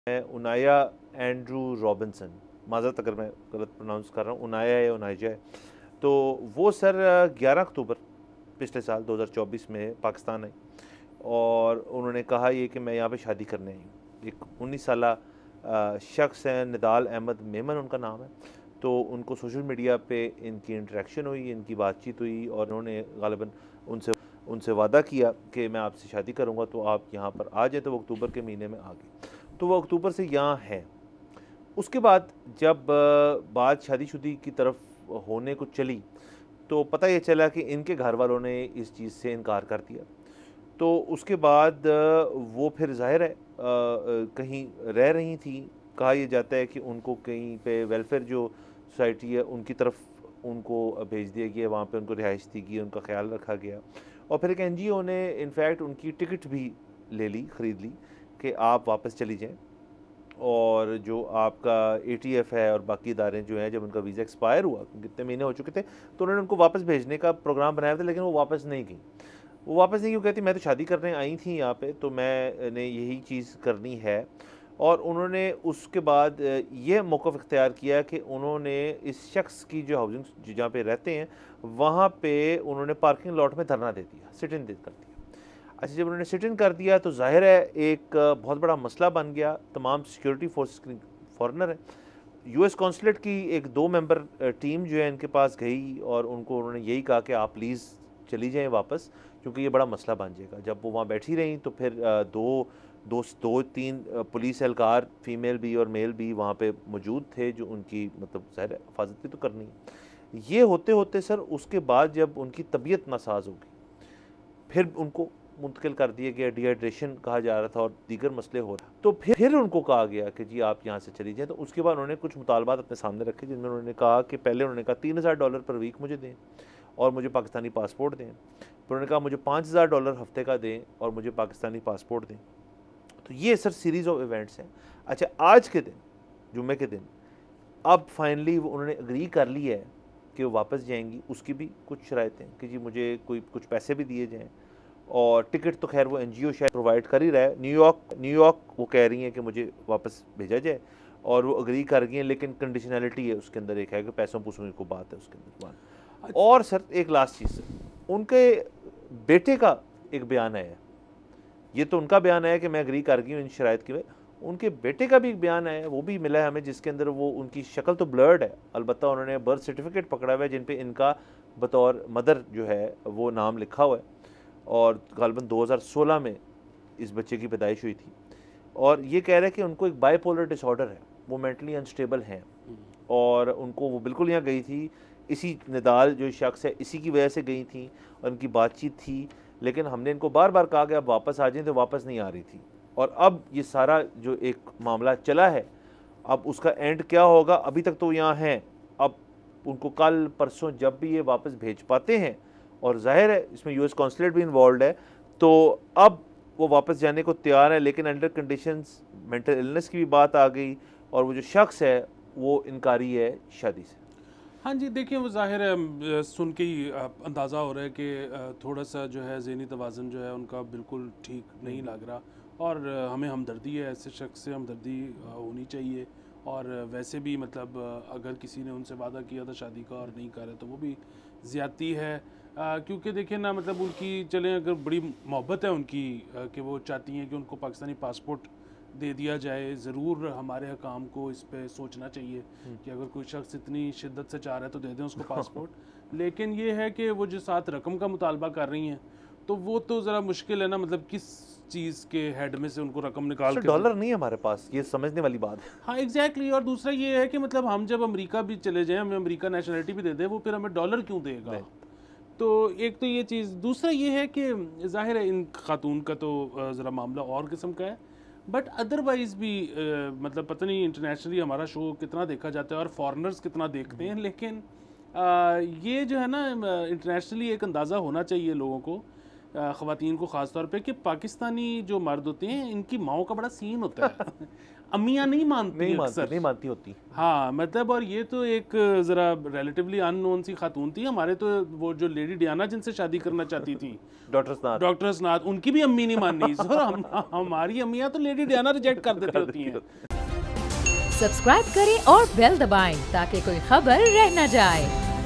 मैं उनाया Andrew Robinson, माज़रत अगर मैं गलत प्रोनाउंस कर रहा हूँ, उनाया है उनाइजा है। तो वो सर 11 अक्टूबर पिछले साल 2024 में पाकिस्तान आई और उन्होंने कहा ये कि मैं यहाँ पे शादी करने आई हूँ। एक 19 साला शख्स हैं, निदाल अहमद मेमन उनका नाम है। तो उनको सोशल मीडिया पे इनकी इंटरेक्शन हुई, इनकी बातचीत हुई और उन्होंने गालिबन उनसे उनसे वादा किया कि मैं आपसे शादी करूँगा तो आप यहाँ पर आ जाए। तो वो अक्टूबर के महीने में आ गए, तो वो अक्टूबर से यहाँ हैं। उसके बाद जब बात शादीशुदी की तरफ होने को चली तो पता ये चला कि इनके घर वालों ने इस चीज़ से इनकार कर दिया। तो उसके बाद वो फिर ज़ाहिर है कहीं रह रही थी। कहा यह जाता है कि उनको कहीं पे वेलफेयर जो सोसाइटी है उनकी तरफ उनको भेज दिया गया, वहाँ पे उनको रिहाइश दी गई, उनका ख्याल रखा गया। और फिर एक एनजीओ ने इनफैक्ट उनकी टिकट भी ले ली, ख़रीद ली कि आप वापस चली जाएँ। और जो आपका एटीएफ है और बाकी इदारे जो हैं, जब उनका वीज़ा एक्सपायर हुआ, कितने महीने हो चुके थे, तो उन्होंने उनको वापस भेजने का प्रोग्राम बनाया था, लेकिन वो वापस नहीं गई। वो वापस नहीं क्यों कहती, मैं तो शादी करने आई थी यहाँ पे, तो मैंने यही चीज़ करनी है। और उन्होंने उसके बाद ये मौक़िफ़ इख्तियार किया कि उन्होंने इस शख्स की जो हाउसिंग जहाँ पे रहते हैं, वहाँ पे उन्होंने पार्किंग लॉट में धरना दे दिया, सिट इन कर दिया। अच्छा, जब उन्होंने सिट इन कर दिया तो ज़ाहिर है एक बहुत बड़ा मसला बन गया। तमाम सिक्योरिटी फोर्सेस फॉरेनर है, यूएस कॉन्सुलेट की एक 2 मेंबर टीम जो है इनके पास गई और उनको उन्होंने यही कहा कि आप प्लीज़ चली जाएं वापस, क्योंकि ये बड़ा मसला बन जाएगा। जब वो वहाँ बैठी रहीं तो फिर दो तीन पुलिस एहलकार, फीमेल भी और मेल भी वहाँ पे मौजूद थे, जो उनकी मतलब ज़ाहिर है हिफाजत भी तो करनी है। ये होते होते सर उसके बाद जब उनकी तबीयत नासाज हो गई, फिर उनको मुंतकिल कर दिया गया, डिहाइड्रेशन कहा जा रहा था और दीगर मसले हो रहे, तो फिर उनको कहा गया कि जी आप यहाँ से चली जाएँ। तो उसके बाद उन्होंने कुछ मुतालबात अपने सामने रखे, जिनमें उन्होंने कहा कि पहले उन्होंने कहा $3000 पर वीक मुझे दें और मुझे पाकिस्तानी पासपोर्ट दें। फिर उन्होंने कहा मुझे $5000 हफ्ते का दें और मुझे पाकिस्तानी पासपोर्ट दें। तो ये सर सीरीज़ ऑफ इवेंट्स हैं। अच्छा, आज के दिन, जुम्मे के दिन, अब फाइनली उन्होंने एग्री कर लिया है कि वो वापस जाएंगी। उसकी भी कुछ शराइतें कि जी मुझे कुछ पैसे भी दिए जाएँ और टिकट तो खैर वो एनजीओ शायद प्रोवाइड कर ही रहा है। न्यूयॉर्क वो कह रही हैं कि मुझे वापस भेजा जाए और वो एग्री कर गई हैं, लेकिन कंडीशनैलिटी है उसके अंदर, एक है कि पैसों पूसों की बात है उसके अंदर। और सर एक लास्ट चीज़ सर, उनके बेटे का एक बयान आया है। ये तो उनका बयान है कि मैं एग्री कर गई हूँ इन शराइत की, उनके बेटे का भी एक बयान है, वो भी मिला है हमें, जिसके अंदर वो उनकी शक्ल तो ब्लर्ड है, अलबत्ता उन्होंने बर्थ सर्टिफिकेट पकड़ा हुआ है जिन पे इनका बतौर मदर जो है वो नाम लिखा हुआ है। और गालिबन 2016 में इस बच्चे की पैदाइश हुई थी। और ये कह रहे हैं कि उनको एक बाइपोलर डिसऑर्डर है, वो मेंटली अनस्टेबल हैं और उनको वो बिल्कुल यहाँ गई थी, इसी निदाल जो शख्स है इसी की वजह से गई थी और उनकी बातचीत थी। लेकिन हमने इनको बार बार कहा कि आप वापस आ जाएं, तो वापस नहीं आ रही थी। और अब ये सारा जो एक मामला चला है, अब उसका एंड क्या होगा, अभी तक तो यहाँ हैं। अब उनको कल परसों जब भी ये वापस भेज पाते हैं, और जाहिर है इसमें यूएस कॉन्सुलेट भी इन्वॉल्व है, तो अब वो वापस जाने को तैयार है, लेकिन अंडर कंडीशंस मेंटल इलनेस की भी बात आ गई और वो जो शख्स है वो इनकारी है शादी से। हाँ जी, देखिए वो ज़ाहिर है सुन के ही अंदाज़ा हो रहा है कि थोड़ा सा जो है ज़हनी तवाज़ुन जो है उनका बिल्कुल ठीक नहीं लग रहा। और हमें हमदर्दी है, ऐसे शख्स से हमदर्दी होनी चाहिए। और वैसे भी मतलब अगर किसी ने उनसे वादा किया था शादी का और नहीं कर रहे तो वो भी ज़्यादती है। क्योंकि देखिए ना, मतलब उनकी चलें अगर बड़ी मोहब्बत है उनकी कि वो चाहती हैं कि उनको पाकिस्तानी पासपोर्ट दे दिया जाए, ज़रूर हमारे हकाम को इस पे सोचना चाहिए कि अगर कोई शख्स इतनी शिद्दत से चाह रहा है तो दे दें उसको पासपोर्ट। लेकिन ये है कि वो जो साथ रकम का मुतालबा कर रही हैं, तो वो तो ज़रा मुश्किल है ना, मतलब किस चीज़ के हेड में से उनको रकम निकाल के डॉलर नहीं है हमारे पास, ये समझने वाली बात है। हाँ एग्जैक्टली। और दूसरा ये है कि मतलब हम जब अमेरिका भी चले जाएं, हमें अमेरिका नेशनलिटी भी दे दे, वो फिर हमें डॉलर क्यों देगा? तो एक तो ये चीज़, दूसरा ये है कि ज़ाहिर है इन खातून का तो ज़रा मामला और किस्म का है, बट अदरवाइज़ भी मतलब पता नहीं इंटरनेशनली हमारा शो कितना देखा जाता है और फॉरेनर्स कितना देखते हैं, लेकिन ये जो है ना इंटरनेशनली एक अंदाज़ा होना चाहिए लोगों को, ख़वातीन को ख़ास तौर पे, कि पाकिस्तानी जो मर्द होते हैं इनकी माओं का बड़ा सीन होता है। अम्मियां नहीं मानती अक्सर। नहीं मानती होती। हाँ मतलब, और ये तो एक ज़रा रिलेटिवली अननोन सी खातून थी हमारे, तो वो जो लेडी डियाना जिनसे शादी करना चाहती थी डॉक्टर स्नात, उनकी भी अम्मी नहीं मानी। हमारी अम्मियां तो लेडी डियाना रिजेक्ट कर देती होती हैं। सब्सक्राइब करें और बेल दबाएं ताकि कोई खबर रह न जाए।